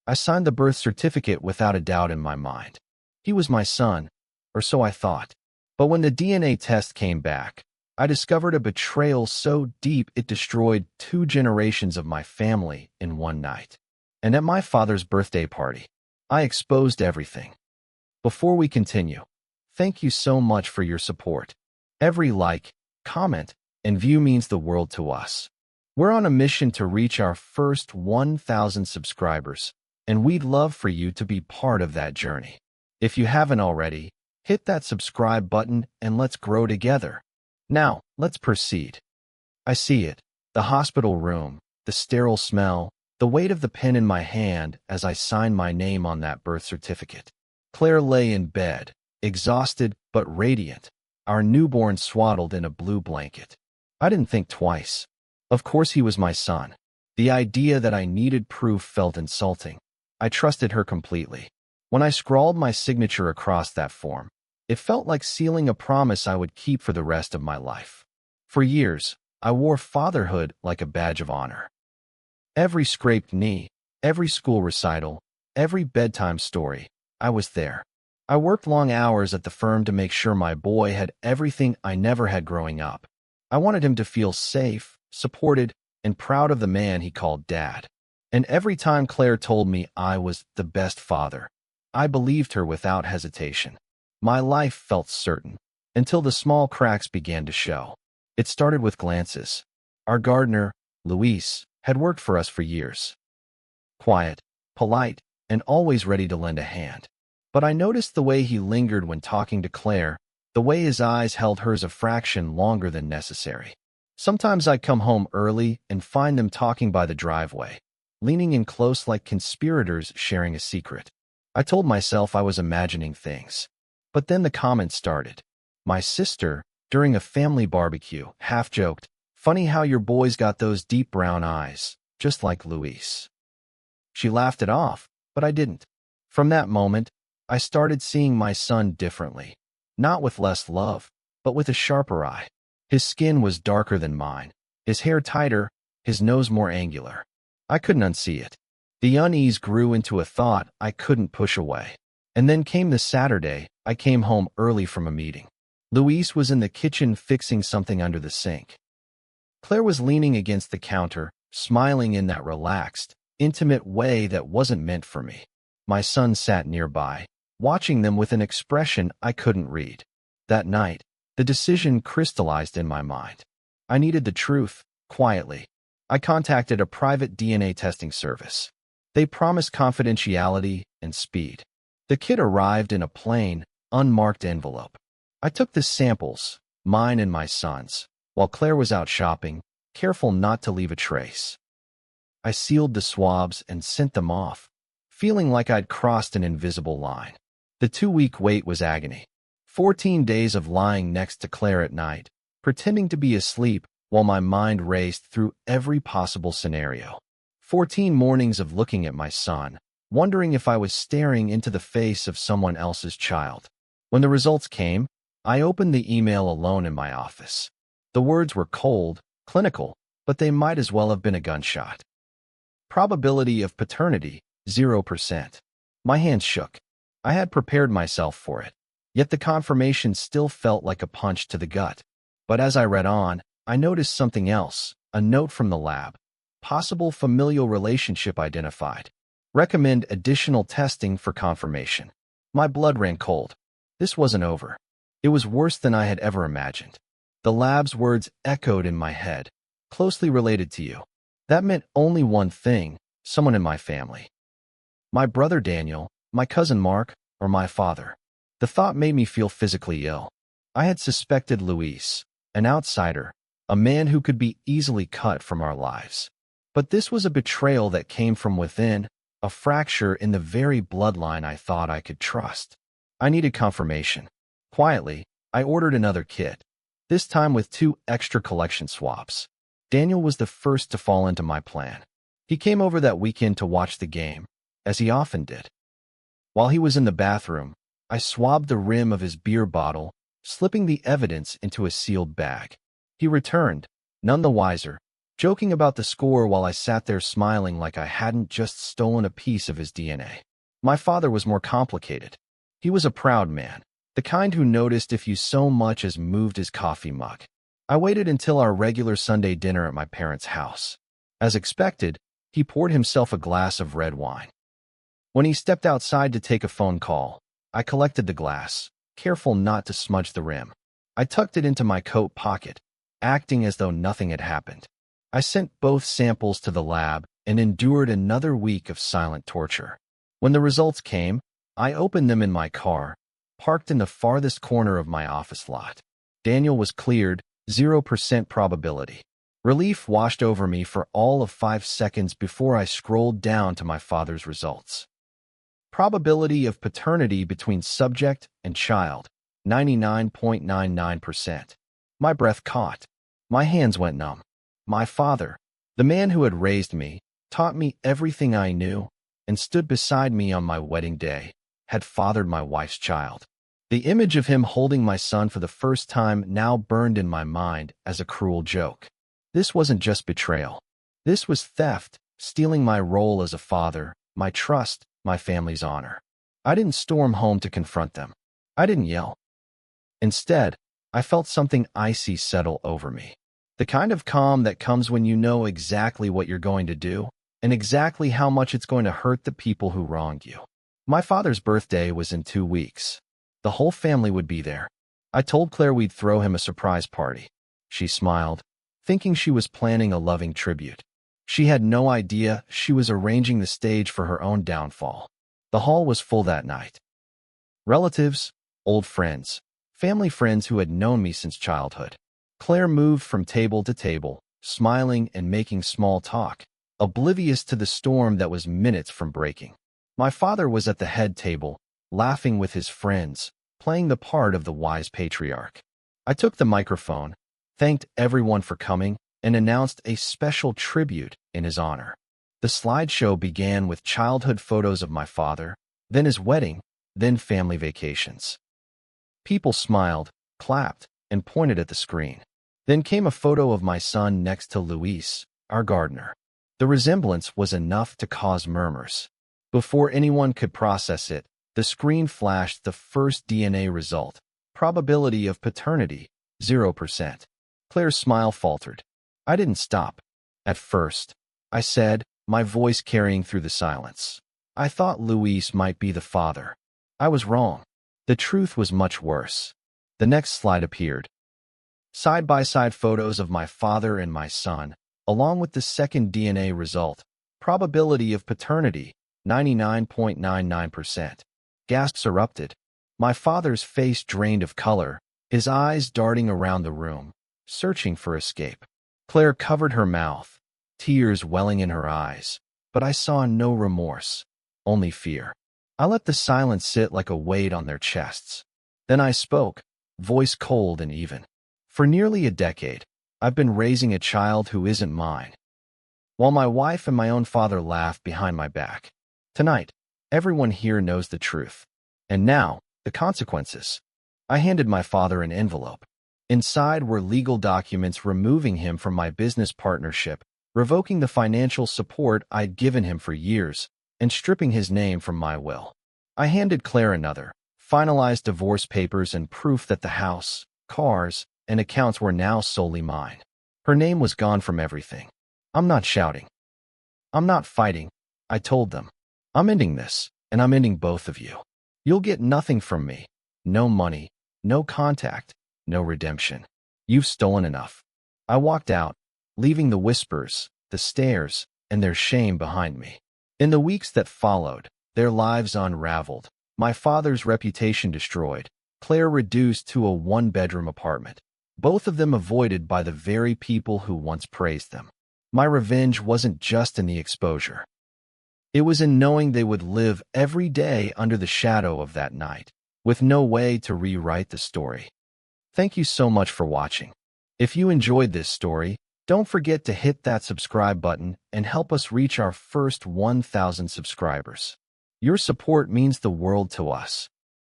I signed the birth certificate without a doubt in my mind. He was my son, or so I thought. But when the DNA test came back, I discovered a betrayal so deep it destroyed 2 generations of my family in one night. And at my father's birthday party, I exposed everything. Before we continue, thank you so much for your support. Every like, comment, and view means the world to us. We're on a mission to reach our first 1,000 subscribers, and we'd love for you to be part of that journey. If you haven't already, hit that subscribe button and let's grow together. Now, let's proceed. I see it, the hospital room, the sterile smell, the weight of the pen in my hand as I sign my name on that birth certificate. Claire lay in bed, exhausted but radiant, our newborn swaddled in a blue blanket. I didn't think twice. Of course he was my son. The idea that I needed proof felt insulting. I trusted her completely. When I scrawled my signature across that form, it felt like sealing a promise I would keep for the rest of my life. For years, I wore fatherhood like a badge of honor. Every scraped knee, every school recital, every bedtime story, I was there. I worked long hours at the firm to make sure my boy had everything I never had growing up. I wanted him to feel safe, supported, and proud of the man he called Dad. And every time Claire told me I was the best father, I believed her without hesitation. My life felt certain, until the small cracks began to show. It started with glances. Our gardener, Luis, had worked for us for years. Quiet, polite, and always ready to lend a hand. But I noticed the way he lingered when talking to Claire, the way his eyes held hers a fraction longer than necessary. Sometimes I'd come home early and find them talking by the driveway, leaning in close like conspirators sharing a secret. I told myself I was imagining things. But then the comments started. My sister, during a family barbecue, half joked, "Funny how your boy's got those deep brown eyes, just like Luis." She laughed it off, but I didn't. From that moment, I started seeing my son differently. Not with less love, but with a sharper eye. His skin was darker than mine, his hair tighter, his nose more angular. I couldn't unsee it. The unease grew into a thought I couldn't push away. And then came the Saturday I came home early from a meeting. Luis was in the kitchen fixing something under the sink. Claire was leaning against the counter, smiling in that relaxed, intimate way that wasn't meant for me. My son sat nearby, watching them with an expression I couldn't read. That night, the decision crystallized in my mind. I needed the truth, quietly. I contacted a private DNA testing service. They promised confidentiality and speed. The kit arrived in a plain, unmarked envelope. I took the samples, mine and my son's, while Claire was out shopping, careful not to leave a trace. I sealed the swabs and sent them off, feeling like I'd crossed an invisible line. The 2-week wait was agony. 14 days of lying next to Claire at night, pretending to be asleep while my mind raced through every possible scenario. 14 mornings of looking at my son, wondering if I was staring into the face of someone else's child. When the results came, I opened the email alone in my office. The words were cold, clinical, but they might as well have been a gunshot. Probability of paternity, 0%. My hands shook. I had prepared myself for it, yet the confirmation still felt like a punch to the gut. But as I read on, I noticed something else, a note from the lab. Possible familial relationship identified. Recommend additional testing for confirmation. My blood ran cold. This wasn't over. It was worse than I had ever imagined. The lab's words echoed in my head. Closely related to you. That meant only one thing, someone in my family. My brother Daniel, my cousin Mark, or my father. The thought made me feel physically ill. I had suspected Luis, an outsider, a man who could be easily cut from our lives. But this was a betrayal that came from within, a fracture in the very bloodline I thought I could trust. I needed confirmation. Quietly, I ordered another kit, this time with 2 extra collection swaps. Daniel was the first to fall into my plan. He came over that weekend to watch the game, as he often did. While he was in the bathroom, I swabbed the rim of his beer bottle, slipping the evidence into a sealed bag. He returned, none the wiser, joking about the score while I sat there smiling like I hadn't just stolen a piece of his DNA. My father was more complicated. He was a proud man, the kind who noticed if you so much as moved his coffee mug. I waited until our regular Sunday dinner at my parents' house. As expected, he poured himself a glass of red wine. When he stepped outside to take a phone call, I collected the glass, careful not to smudge the rim. I tucked it into my coat pocket, acting as though nothing had happened. I sent both samples to the lab and endured another week of silent torture. When the results came, I opened them in my car, parked in the farthest corner of my office lot. Daniel was cleared, 0% probability. Relief washed over me for all of 5 seconds before I scrolled down to my father's results. Probability of paternity between subject and child, 99.99%. My breath caught. My hands went numb. My father, the man who had raised me, taught me everything I knew, and stood beside me on my wedding day, had fathered my wife's child. The image of him holding my son for the first time now burned in my mind as a cruel joke. This wasn't just betrayal. This was theft, stealing my role as a father, my trust, my family's honor. I didn't storm home to confront them. I didn't yell. Instead, I felt something icy settle over me. The kind of calm that comes when you know exactly what you're going to do and exactly how much it's going to hurt the people who wronged you. My father's birthday was in 2 weeks. The whole family would be there. I told Claire we'd throw him a surprise party. She smiled, thinking she was planning a loving tribute. She had no idea she was arranging the stage for her own downfall. The hall was full that night. Relatives, old friends, family friends who had known me since childhood. Claire moved from table to table, smiling and making small talk, oblivious to the storm that was minutes from breaking. My father was at the head table, laughing with his friends, playing the part of the wise patriarch. I took the microphone, thanked everyone for coming, and announced a special tribute in his honor. The slideshow began with childhood photos of my father, then his wedding, then family vacations. People smiled, clapped, and pointed at the screen. Then came a photo of my son next to Luis, our gardener. The resemblance was enough to cause murmurs. Before anyone could process it, the screen flashed the first DNA result. Probability of paternity, 0%. Claire's smile faltered. I didn't stop. At first, I said, my voice carrying through the silence. I thought Luis might be the father. I was wrong. The truth was much worse. The next slide appeared. Side-by-side photos of my father and my son, along with the second DNA result. Probability of paternity, 99.99%. Gasps erupted. My father's face drained of color, his eyes darting around the room, searching for escape. Claire covered her mouth, tears welling in her eyes, but I saw no remorse, only fear. I let the silence sit like a weight on their chests. Then I spoke, voice cold and even. For nearly a decade, I've been raising a child who isn't mine, while my wife and my own father laugh behind my back. Tonight, everyone here knows the truth. And now, the consequences. I handed my father an envelope. Inside were legal documents removing him from my business partnership, revoking the financial support I'd given him for years, and stripping his name from my will. I handed Claire another, finalized divorce papers and proof that the house, cars, and accounts were now solely mine. Her name was gone from everything. I'm not shouting. I'm not fighting. I told them. I'm ending this, and I'm ending both of you. You'll get nothing from me. No money, no contact, no redemption. You've stolen enough. I walked out, leaving the whispers, the stares, and their shame behind me. In the weeks that followed, their lives unraveled, my father's reputation destroyed, Claire reduced to a one-bedroom apartment, both of them avoided by the very people who once praised them. My revenge wasn't just in the exposure. It was in knowing they would live every day under the shadow of that night, with no way to rewrite the story. Thank you so much for watching. If you enjoyed this story, don't forget to hit that subscribe button and help us reach our first 1,000 subscribers. Your support means the world to us.